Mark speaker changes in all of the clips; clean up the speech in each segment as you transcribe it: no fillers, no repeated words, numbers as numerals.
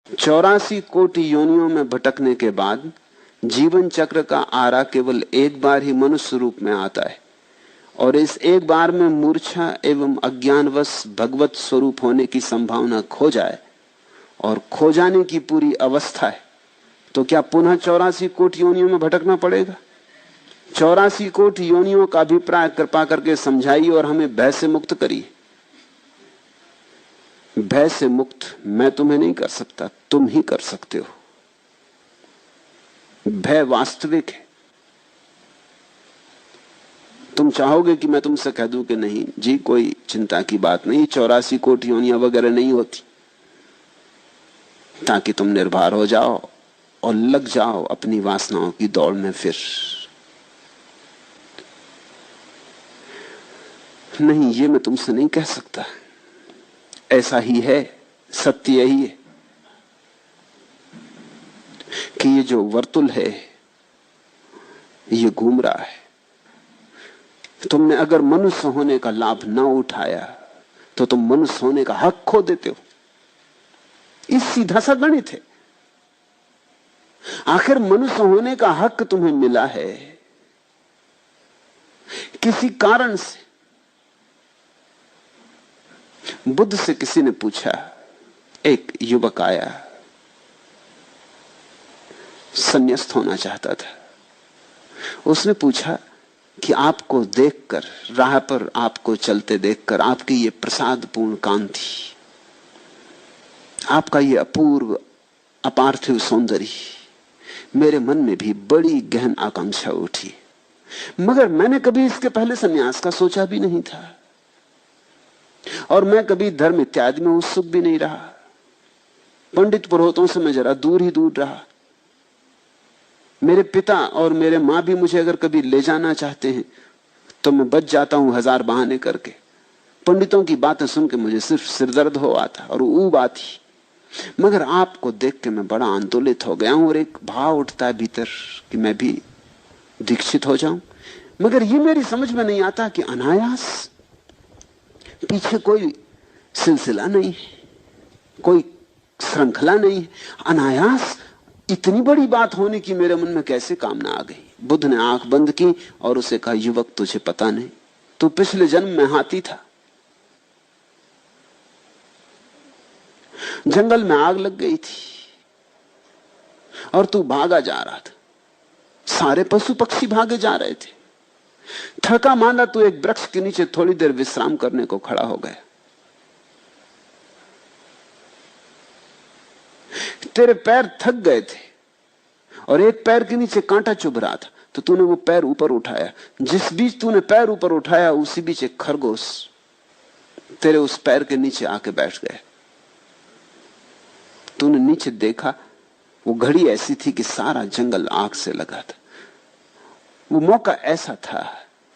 Speaker 1: 84 कोटि योनियों में भटकने के बाद जीवन चक्र का आरा केवल एक बार ही मनुष्य रूप में आता है, और इस एक बार में मूर्छा एवं अज्ञानवश भगवत स्वरूप होने की संभावना खो जाए और खो जाने की पूरी अवस्था है, तो क्या पुनः 84 कोटि योनियों में भटकना पड़ेगा? 84 कोटि योनियों का अभिप्राय कृपा करके समझाइए और हमें भय से मुक्त करिए। भय से मुक्त मैं तुम्हें नहीं कर सकता, तुम ही कर सकते हो। भय वास्तविक है। तुम चाहोगे कि मैं तुमसे कह दूं कि नहीं जी, कोई चिंता की बात नहीं, 84 कोटि योनियां वगैरह नहीं होती, ताकि तुम निर्भर हो जाओ और लग जाओ अपनी वासनाओं की दौड़ में। फिर नहीं, ये मैं तुमसे नहीं कह सकता। ऐसा ही है, सत्य यही है कि ये जो वर्तुल है ये घूम रहा है। तुमने अगर मनुष्य होने का लाभ ना उठाया तो तुम मनुष्य होने का हक खो देते हो। इस सीधा सा गणित है। आखिर मनुष्य होने का हक तुम्हें मिला है किसी कारण से। बुद्ध से किसी ने पूछा, एक युवक आया, संन्यास्त होना चाहता था। उसने पूछा कि आपको देखकर, राह पर आपको चलते देखकर, आपकी ये प्रसादपूर्ण कांति, आपका ये अपूर्व अपार्थिव सौंदर्य, मेरे मन में भी बड़ी गहन आकांक्षा उठी, मगर मैंने कभी इसके पहले संन्यास का सोचा भी नहीं था, और मैं कभी धर्म इत्यादि में उत्सुक भी नहीं रहा। पंडित पुरोहितों से मैं जरा दूर ही दूर रहा। मेरे पिता और मेरे मां भी मुझे अगर कभी ले जाना चाहते हैं तो मैं बच जाता हूं हजार बहाने करके। पंडितों की बातें सुन के मुझे सिर्फ सिरदर्द हो आता और ऊब आती। मगर आपको देख के मैं बड़ा आंदोलित हो गया हूं और एक भाव उठता है भीतर कि मैं भी दीक्षित हो जाऊं। मगर ये मेरी समझ में नहीं आता कि अनायास, पीछे कोई सिलसिला नहीं है, कोई श्रृंखला नहीं है, अनायास इतनी बड़ी बात होने की मेरे मन में कैसे कामना आ गई। बुद्ध ने आंख बंद की और उसे कहा, युवक तुझे पता नहीं, तू पिछले जन्म में हाथी था। जंगल में आग लग गई थी और तू भागा जा रहा था। सारे पशु पक्षी भागे जा रहे थे। थका मांदा तू एक वृक्ष के नीचे थोड़ी देर विश्राम करने को खड़ा हो गया। तेरे पैर थक गए थे और एक पैर के नीचे कांटा चुभ रहा था, तो तूने वो पैर ऊपर उठाया। जिस बीच तूने पैर ऊपर उठाया उसी बीच एक खरगोश तेरे उस पैर के नीचे आके बैठ गया। तूने नीचे देखा, वो घड़ी ऐसी थी कि सारा जंगल आग से लगा था। वो मौका ऐसा था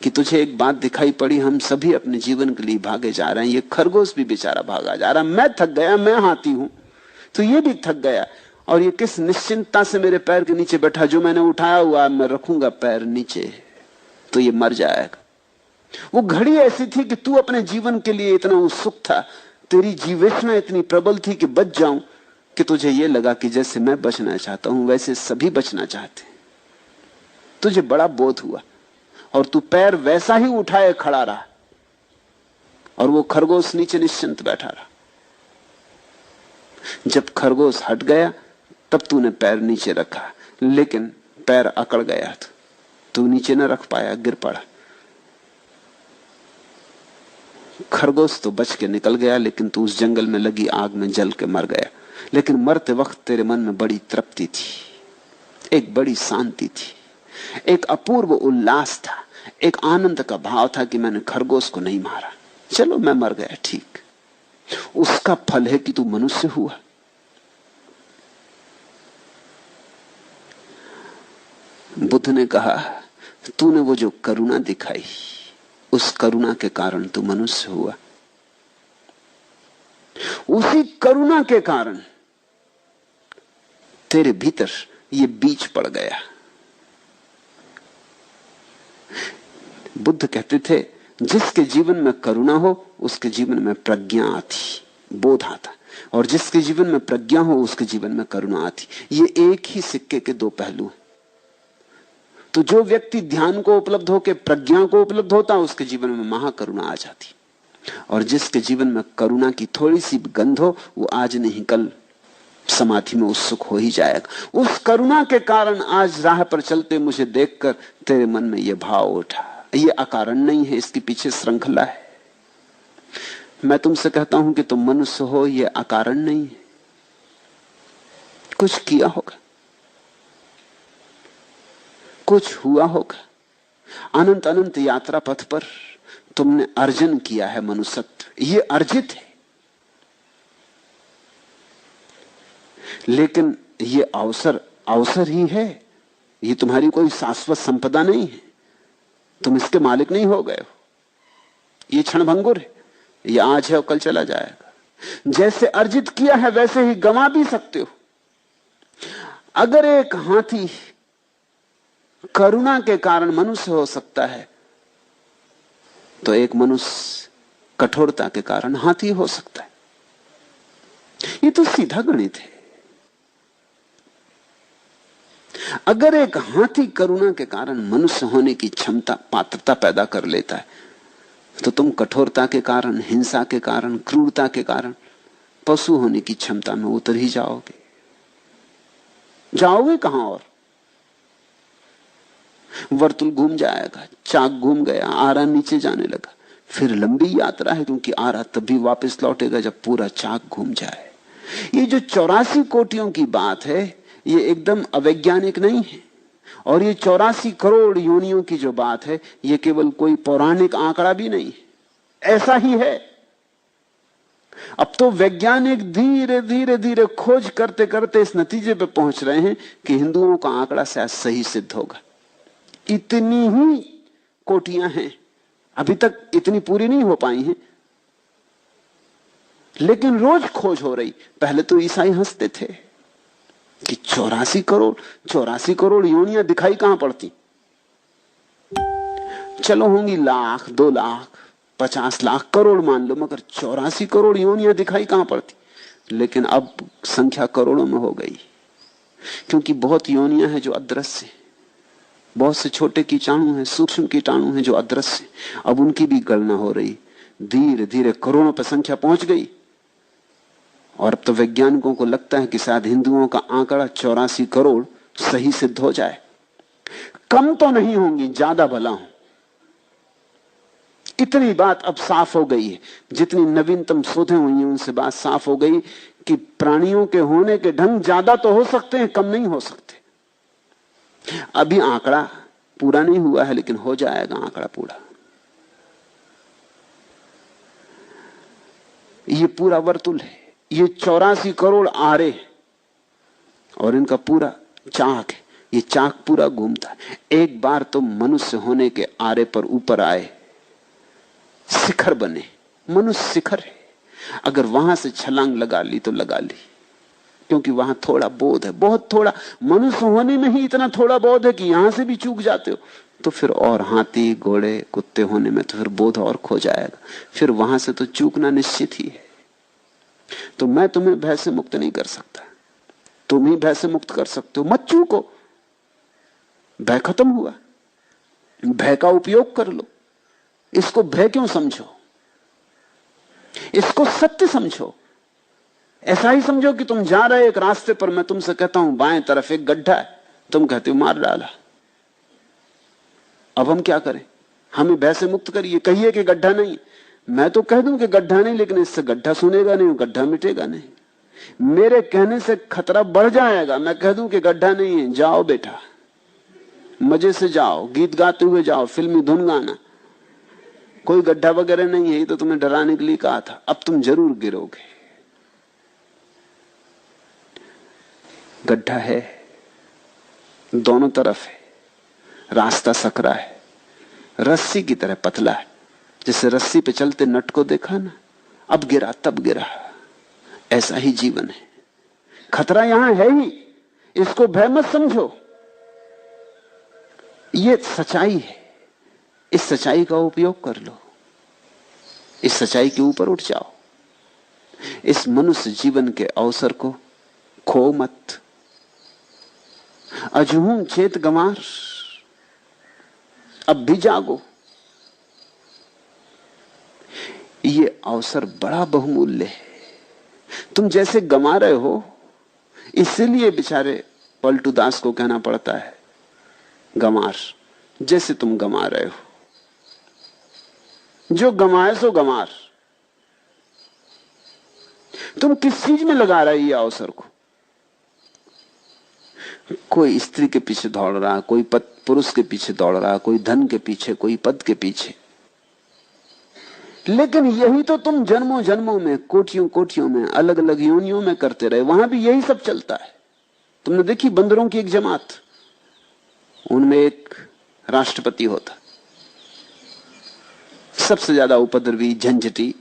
Speaker 1: कि तुझे एक बात दिखाई पड़ी, हम सभी अपने जीवन के लिए भागे जा रहे हैं, ये खरगोश भी बेचारा भागा जा रहा। मैं थक गया, मैं हाथी हूं, तो ये भी थक गया, और ये किस निश्चिंतता से मेरे पैर के नीचे बैठा, जो मैंने उठाया हुआ मैं रखूंगा पैर नीचे तो ये मर जाएगा। वो घड़ी ऐसी थी कि तू अपने जीवन के लिए इतना उत्सुक था, तेरी जीवेष्णा इतनी प्रबल थी कि बच जाऊं, कि तुझे ये लगा कि जैसे मैं बचना चाहता हूं वैसे सभी बचना चाहते हैं। तुझे बड़ा बोध हुआ और तू पैर वैसा ही उठाए खड़ा रहा और वो खरगोश नीचे निश्चिंत बैठा रहा। जब खरगोश हट गया तब तूने पैर नीचे रखा, लेकिन पैर अकड़ गया था, तू नीचे न रख पाया, गिर पड़ा। खरगोश तो बच के निकल गया, लेकिन तू उस जंगल में लगी आग में जल के मर गया। लेकिन मरते वक्त तेरे मन में बड़ी तृप्ति थी, एक बड़ी शांति थी, एक अपूर्व उल्लास था, एक आनंद का भाव था कि मैंने खरगोश को नहीं मारा, चलो मैं मर गया, ठीक। उसका फल है कि तू मनुष्य हुआ। बुद्ध ने कहा, तूने वो जो करुणा दिखाई, उस करुणा के कारण तू मनुष्य हुआ। उसी करुणा के कारण तेरे भीतर ये बीज पड़ गया। बुद्ध कहते थे, जिसके जीवन में करुणा हो उसके जीवन में प्रज्ञा आती, बोध आता। और जिसके जीवन में प्रज्ञा हो उसके जीवन में करुणा आती। ये एक ही सिक्के के दो पहलू हैं। तो जो व्यक्ति ध्यान को उपलब्ध होकर प्रज्ञा को उपलब्ध होता है उसके जीवन में महाकरुणा आ जाती। और जिसके जीवन में करुणा की थोड़ी सी गंध हो वो आज नहीं कल समाधि में उत्सुक हो ही जाएगा। उस करुणा के कारण आज राह पर चलते मुझे देखकर तेरे मन में यह भाव उठा। ये अकारण नहीं है, इसके पीछे श्रृंखला है। मैं तुमसे कहता हूं कि तुम मनुष्य हो, यह अकारण नहीं है। कुछ किया होगा, कुछ हुआ होगा। अनंत अनंत यात्रा पथ पर तुमने अर्जन किया है मनुष्यत्व, ये अर्जित है। लेकिन ये अवसर अवसर ही है, ये तुम्हारी कोई शाश्वत संपदा नहीं है। तुम इसके मालिक नहीं हो गए हो। ये क्षणभंगुर है, ये आज है और कल चला जाएगा। जैसे अर्जित किया है वैसे ही गंवा भी सकते हो। अगर एक हाथी करुणा के कारण मनुष्य हो सकता है तो एक मनुष्य कठोरता के कारण हाथी हो सकता है। ये तो सीधा गणित है। अगर एक हाथी करुणा के कारण मनुष्य होने की क्षमता पात्रता पैदा कर लेता है तो तुम कठोरता के कारण, हिंसा के कारण, क्रूरता के कारण पशु होने की क्षमता में उतर ही जाओगे। जाओगे कहां? और वर्तुल घूम जाएगा, चाक घूम गया, आरा नीचे जाने लगा। फिर लंबी यात्रा है, क्योंकि आरा तभी वापस लौटेगा जब पूरा चाक घूम जाए। ये जो 84 कोटियों की बात है ये एकदम अवैज्ञानिक नहीं है। और ये 84 करोड़ योनियों की जो बात है ये केवल कोई पौराणिक आंकड़ा भी नहीं है, ऐसा ही है। अब तो वैज्ञानिक धीरे धीरे धीरे खोज करते करते इस नतीजे पे पहुंच रहे हैं कि हिंदुओं का आंकड़ा शायद सही सिद्ध होगा। इतनी ही कोटियां हैं, अभी तक इतनी पूरी नहीं हो पाई हैं, लेकिन रोज खोज हो रही। पहले तो ईसाई हंसते थे कि 84 करोड़ योनियां दिखाई कहां पड़ती। चलो होंगी लाख, 2 लाख, 50 लाख, करोड़ मान लो, मगर 84 करोड़ योनियां दिखाई कहां पड़ती। लेकिन अब संख्या करोड़ों में हो गई, क्योंकि बहुत योनियां हैं जो अदृश्य हैं। बहुत से छोटे कीटाणु हैं, सूक्ष्म कीटाणु हैं जो अदृश्य हैं। अब उनकी भी गणना हो रही, धीरे धीरे करोड़ों पर संख्या पहुंच गई। और अब तो वैज्ञानिकों को लगता है कि शायद हिंदुओं का आंकड़ा 84 करोड़ सही सिद्ध हो जाए। कम तो नहीं होंगी, ज्यादा भला हो। इतनी बात अब साफ हो गई है, जितनी नवीनतम शोधें हुई हैं उनसे बात साफ हो गई कि प्राणियों के होने के ढंग ज्यादा तो हो सकते हैं, कम नहीं हो सकते। अभी आंकड़ा पूरा नहीं हुआ है, लेकिन हो जाएगा आंकड़ा पूरा। ये पूरा वर्तुल है, ये 84 करोड़ आरे और इनका पूरा चाक है। ये चाक पूरा घूमता है। एक बार तो मनुष्य होने के आरे पर ऊपर आए, शिखर बने। मनुष्य शिखर है। अगर वहां से छलांग लगा ली तो लगा ली, क्योंकि वहां थोड़ा बोध है, बहुत थोड़ा। मनुष्य होने में ही इतना थोड़ा बोध है कि यहां से भी चूक जाते हो तो फिर और हाथी, घोड़े, कुत्ते होने में तो फिर बोध और खो जाएगा। फिर वहां से तो चूकना निश्चित ही है। तो मैं तुम्हें भय से मुक्त नहीं कर सकता, तुम ही भय से मुक्त कर सकते हो। मत चूको, भय खत्म हुआ। भय का उपयोग कर लो। इसको भय क्यों समझो? इसको सत्य समझो। ऐसा ही समझो कि तुम जा रहे एक रास्ते पर, मैं तुमसे कहता हूं बाएं तरफ एक गड्ढा है, तुम कहते हो मार डाला। अब हम क्या करें? हमें भय से मुक्त करिए, कहिए कि गड्ढा नहीं। मैं तो कह दूं कि गड्ढा नहीं, लेकिन इससे गड्ढा सुनेगा नहीं, गड्ढा मिटेगा नहीं। मेरे कहने से खतरा बढ़ जाएगा। मैं कह दूं कि गड्ढा नहीं है, जाओ बेटा, मजे से जाओ, गीत गाते हुए जाओ, फिल्मी धुन गाना, कोई गड्ढा वगैरह नहीं है, ये तो तुम्हें डराने के लिए कहा था। अब तुम जरूर गिरोगे। गड्ढा है, दोनों तरफ है, रास्ता सकरा है, रस्सी की तरह पतला है। जैसे रस्सी पे चलते नट को देखा ना, अब गिरा तब गिरा, ऐसा ही जीवन है। खतरा यहां है ही, इसको भय मत समझो। ये सच्चाई है, इस सच्चाई का उपयोग कर लो, इस सच्चाई के ऊपर उठ जाओ। इस मनुष्य जीवन के अवसर को खो मत। अजहूं चेत गंवार, अब भी जागो। ये अवसर बड़ा बहुमूल्य है। तुम जैसे गंवा रहे हो, इसीलिए बेचारे पलटू दास को कहना पड़ता है गंवार। जैसे तुम गंवा रहे हो, जो गंवाए सो गंवार। तुम किस चीज में लगा रहे ये अवसर को? कोई स्त्री के पीछे दौड़ रहा, कोई पुरुष के पीछे दौड़ रहा, कोई धन के पीछे, कोई पद के पीछे। लेकिन यही तो तुम जन्मों जन्मों में, कोटियों कोटियों में, अलग अलग योनियों में करते रहे। वहां भी यही सब चलता है। तुमने देखी बंदरों की एक जमात, उनमें एक राष्ट्रपति होता, सबसे ज्यादा उपद्रवी, झंझटी,